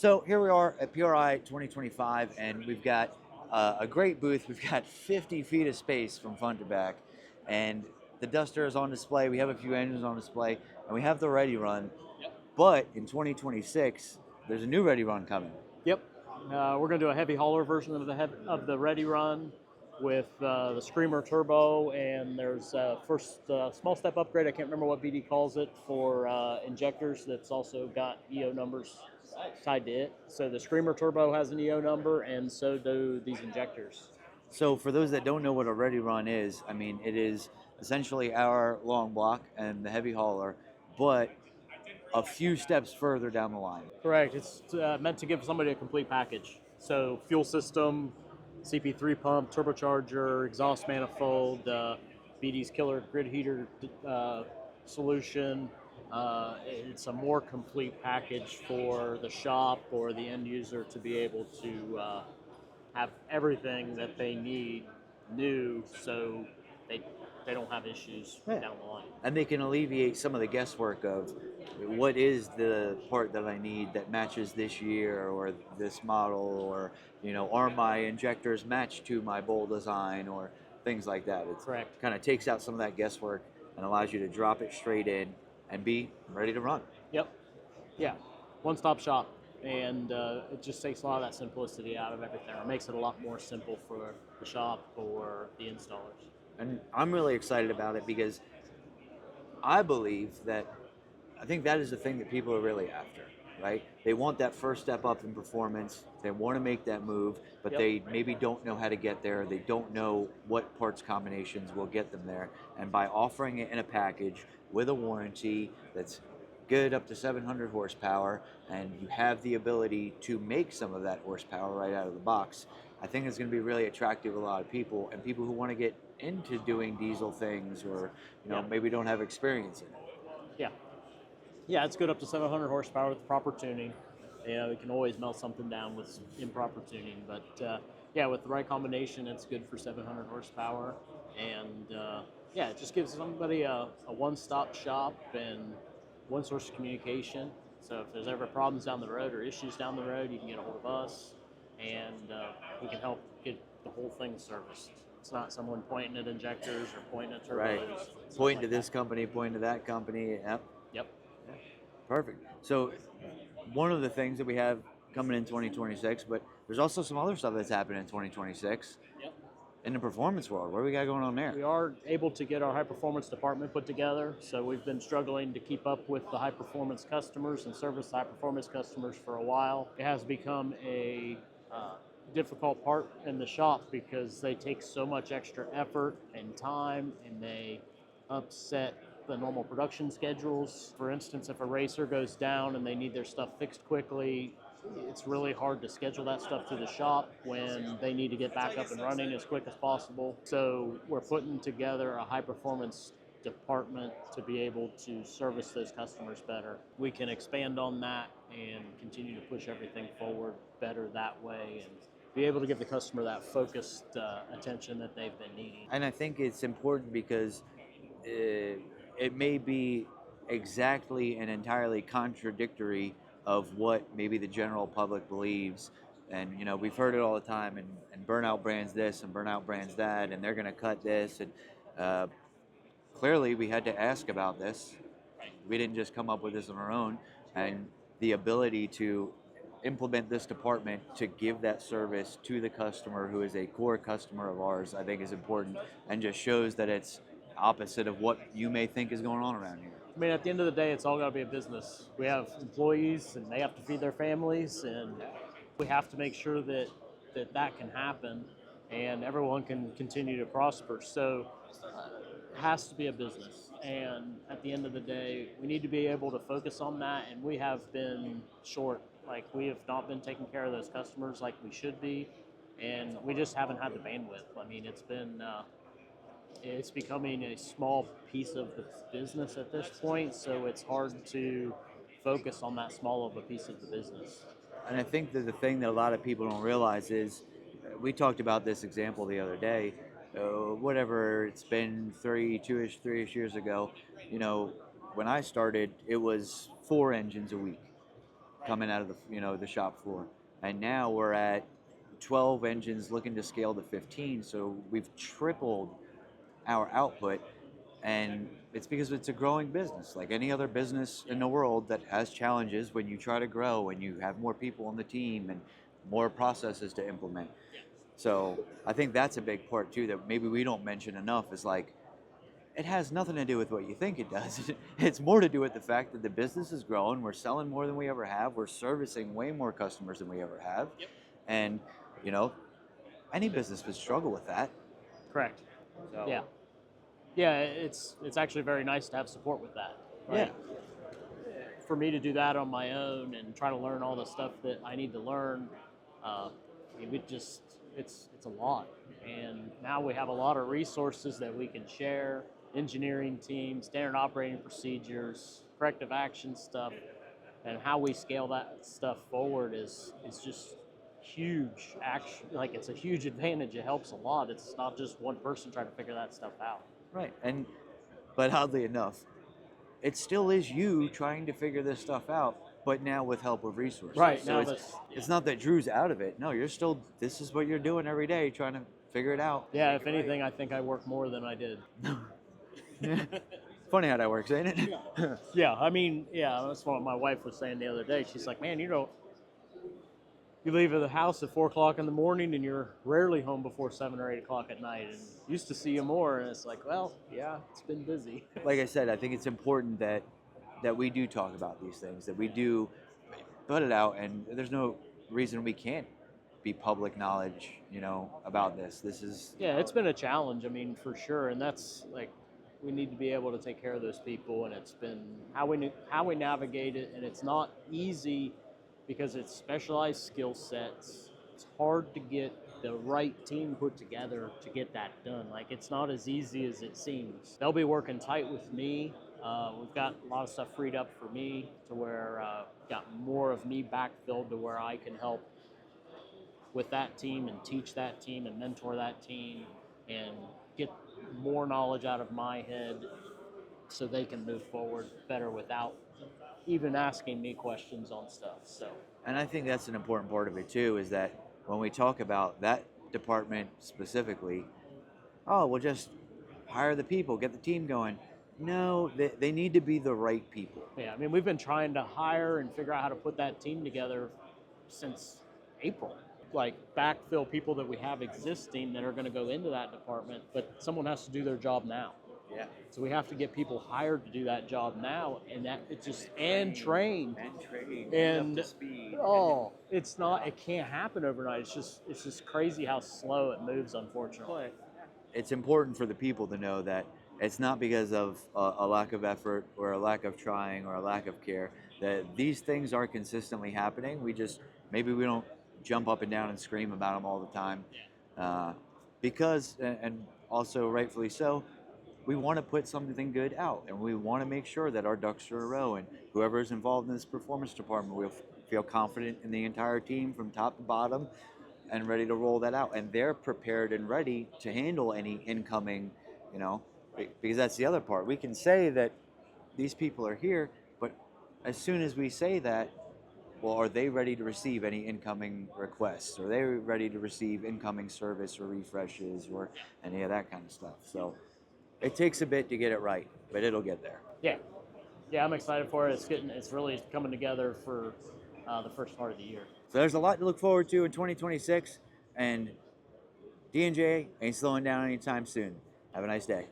So here we are at PRI 2025, and we've got a great booth. We've got 50 feet of space from front to back, and the Duster is on display. We have a few engines on display, and we have the Ready Run. But in 2026, there's a new Ready Run coming. Yep. We're going to do a heavy hauler version of the Ready Run with the Screamer Turbo, and there's first small step upgrade. I can't remember what BD calls it for injectors. That's also got EO numbers tied to it. So the Screamer Turbo has an EO number, and so do these injectors. So for those that don't know what a Ready Run is, I mean, it is essentially our long block and the heavy hauler, but a few steps further down the line. Correct. It's meant to give somebody a complete package. So fuel system, CP3 pump, turbocharger, exhaust manifold, BD's killer grid heater solution. It's a more complete package for the shop or the end user to be able to have everything that they need new, so they they don't have issues Yeah. down the line. And they can alleviate some of the guesswork of what is the part that I need that matches this year or this model, or are my injectors matched to my bowl design, or things like that. It Correct. kind of takes out some of that guesswork and allows you to drop it straight in and be ready to run. Yep. Yeah. One-stop shop, and it just takes a lot of that simplicity out of everything. It makes it a lot more simple for the shop or the installers. And I'm really excited about it because I believe that I think that is the thing that people are really after, right? They want that first step up in performance. They want to make that move, but Yep. they maybe don't know how to get there. They don't know what parts combinations will get them there. And by offering it in a package with a warranty that's good up to 700 horsepower, and you have the ability to make some of that horsepower right out of the box, I think it's going to be really attractive to a lot of people, and people who want to get into doing diesel things, or Yeah. maybe don't have experience in it. Yeah. Yeah, it's good up to 700 horsepower with proper tuning. We can always melt something down with improper tuning, but yeah, with the right combination, it's good for 700 horsepower. And yeah, it just gives somebody a one-stop shop and one source of communication. So if there's ever problems down the road or issues down the road, you can get a hold of us, and we can help get the whole thing serviced. It's not someone pointing at injectors or pointing at turbos. Right. stuff Point to like this that. company, point to that company. Yep. Yep. Perfect. So one of the things that we have coming in 2026, but there's also some other stuff that's happening in 2026 Yep. in the performance world. What do we got going on there? We are able to get our high performance department put together, so we've been struggling to keep up with the high performance customers and service the high performance customers for a while. It has become a difficult part in the shop because they take so much extra effort and time, and they upset the normal production schedules. For instance, if a racer goes down and they need their stuff fixed quickly, it's really hard to schedule that stuff through the shop when they need to get back up and running as quick as possible. So we're putting together a high performance department to be able to service those customers better. We can expand on that and continue to push everything forward better that way, and be able to give the customer that focused attention that they've been needing. And I think it's important because it may be exactly and entirely contradictory of what maybe the general public believes. And we've heard it all the time, and Burnout brands this and Burnout brands that, and they're going to cut this. And uh, clearly we had to ask about this. We didn't just come up with this on our own. And the ability to implement this department to give that service to the customer, who is a core customer of ours, I think is important, and just shows that it's opposite of what you may think is going on around here. I mean, at the end of the day, it's all got to be a business. We have employees, and they have to feed their families, and we have to make sure that that can happen, and everyone can continue to prosper. So it has to be a business, and at the end of the day, we need to be able to focus on that, and we have been short. Like, we have not been taking care of those customers like we should be, and we just haven't had the bandwidth. I mean, it's becoming a small piece of the business at this point, so it's hard to focus on that small of a piece of the business. And I think that the thing that a lot of people don't realize is, we talked about this example the other day. Whatever it's been, 32ish, 3ish years ago. When I started, it was 4 engines a week. coming out of the shop floor, and now we're at 12 engines looking to scale to 15. So we've tripled our output, and it's because it's a growing business like any other business in the world that has challenges when you try to grow and you have more people on the team and more processes to implement. So I think that's a big part too that maybe we don't mention enough is like it has nothing to do with what you think it does. It's more to do with the fact that the business is growing, we're selling more than we ever have, we're servicing way more customers than we ever have. And you know any business would struggle with that. Correct. So, Yeah. Yeah, it's actually very nice to have support with that. yeah. For me to do that on my own and try to learn all the stuff that I need to learn, it's a lot. And now we have a lot of resources that we can share: engineering teams, standard operating procedures, corrective action stuff, and how we scale that stuff forward is just huge. Action, like it's a huge advantage. It helps a lot. It's not just one person trying to figure that stuff out. Right. But oddly enough, it still is you trying to figure this stuff out, but now with help of resources. Right, So now it's, that's- it's not that Drew's out of it. No, you're still, this is what you're doing every day, trying to figure it out. Yeah, if anything, I think I work more than I did. Funny how that works, ain't it? Yeah, I mean, yeah, that's what my wife was saying the other day. She's like, man, you leave the house at 4 o'clock in the morning and you're rarely home before 7 or 8 o'clock at night. And used to see you more. And it's like, well, yeah, it's been busy. Like I said, I think it's important that we do talk about these things, that we do put it out, and there's no reason we can't be public knowledge, about this. This is Yeah, it's been a challenge. I mean, for sure. And that's like, we need to be able to take care of those people. And it's been how we navigate it. And it's not easy because it's specialized skill sets. It's hard to get the right team put together to get that done. Like, it's not as easy as it seems. They'll be working tight with me. We've got a lot of stuff freed up for me to where got more of me backfilled to where I can help with that team and teach that team and mentor that team and get more knowledge out of my head so they can move forward better without even asking me questions on stuff. So, and I think that's an important part of it too, is that when we talk about that department specifically, oh, we'll just hire the people, get the team going. No, they need to be the right people. yeah, I mean, we've been trying to hire and figure out how to put that team together since April. Like, backfill people that we have existing that are going to go into that department, but someone has to do their job now. Yeah. So we have to get people hired to do that job now, and that it's just and trained and up to speed. it can't happen overnight. It's just crazy how slow it moves, unfortunately. It's important for the people to know that it's not because of a lack of effort or a lack of trying or a lack of care that these things are consistently happening. Maybe we don't jump up and down and scream about them all the time, because, and also rightfully so, we want to put something good out, and we want to make sure that our ducks are in a row, and whoever is involved in this performance department will feel confident in the entire team from top to bottom and ready to roll that out. And they're prepared and ready to handle any incoming, because that's the other part. We can say that these people are here, but as soon as we say that, well, are they ready to receive any incoming requests? Are they ready to receive incoming service or refreshes or any of that kind of stuff? So it takes a bit to get it right, but it'll get there. Yeah, I'm excited for it. It's really coming together for the first part of the year. So there's a lot to look forward to in 2026, and D&J ain't slowing down anytime soon. Have a nice day.